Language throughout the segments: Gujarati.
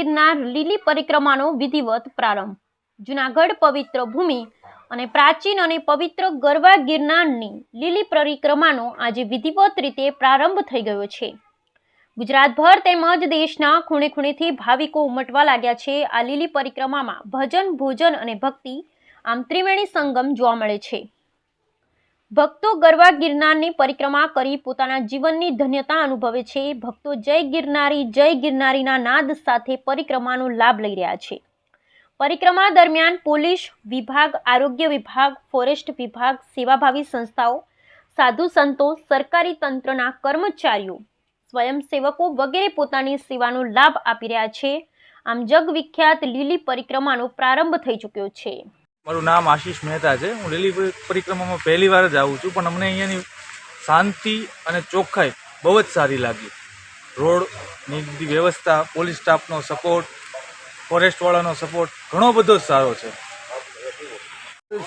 ગિરનાર લીલી પરિક્રમાનો વિધિવત પ્રારંભ। જૂનાગઢ પવિત્ર ભૂમિ અને પ્રાચીન અને પવિત્ર ગરવા ગિરનારની લીલી પરિક્રમાનો આજે વિધિવત રીતે પ્રારંભ થઈ ગયો છે। ગુજરાતભર તેમજ દેશના ખૂણે ખૂણેથી ભાવિકો ઉમટવા લાગ્યા છે। આ લીલી પરિક્રમામાં ભજન, ભોજન અને ભક્તિ આમ ત્રિવેણી સંગમ જોવા મળે છે। ભક્તો ગરવા ગિરનારની પરિક્રમા કરી પોતાના જીવનની ધન્યતા અનુભવે છે। ભક્તો જય ગિરનારીના નાદ સાથે પરિક્રમાનો લાભ લઈ રહ્યા છે। પરિક્રમા દરમિયાન પોલીસ વિભાગ, આરોગ્ય વિભાગ, ફોરેસ્ટ વિભાગ, સેવાભાવી સંસ્થાઓ, સાધુ સંતો, સરકારી તંત્રના કર્મચારીઓ, સ્વયંસેવકો વગેરે પોતાની સેવાનો લાભ આપી રહ્યા છે। આમ જગવિખ્યાત લીલી પરિક્રમાનો પ્રારંભ થઈ ચૂક્યો છે। મારું નામ આશીષ મહેતા છે। હું લીલી પરિક્રમામાં પહેલી વાર જ આવું છું, પણ અમને અહીંયાની શાંતિ અને ચોખ્ખાઈ બહુ જ સારી લાગી। રોડની બધી વ્યવસ્થા, પોલીસ સ્ટાફનો સપોર્ટ, ફોરેસ્ટવાળાનો સપોર્ટ ઘણો બધો જ સારો છે।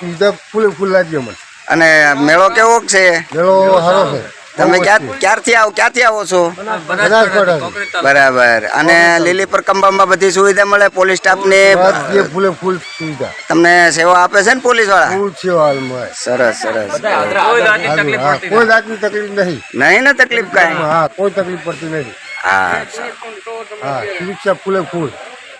સુવિધા ફૂલ લાગી અમને। અને મેળો કેવો છે? મેળો સારો છે। તમે ક્યાંથી આવો છો? બરાબર। અને લીલી પરિક્રમામાં બધી સુવિધા મળે? પોલીસ સ્ટાફની ફૂલ સુવિધા તમને સેવા આપે છે ને પોલીસ વાળા? ફૂલ સેવા મળે। સરસ સરસ। કોઈ જાતની તકલીફ નહીં? નહીં ને તકલીફ કાંઈ? હા, કોઈ તકલીફ પડતી નથી। હા, સુરક્ષા ફૂલ।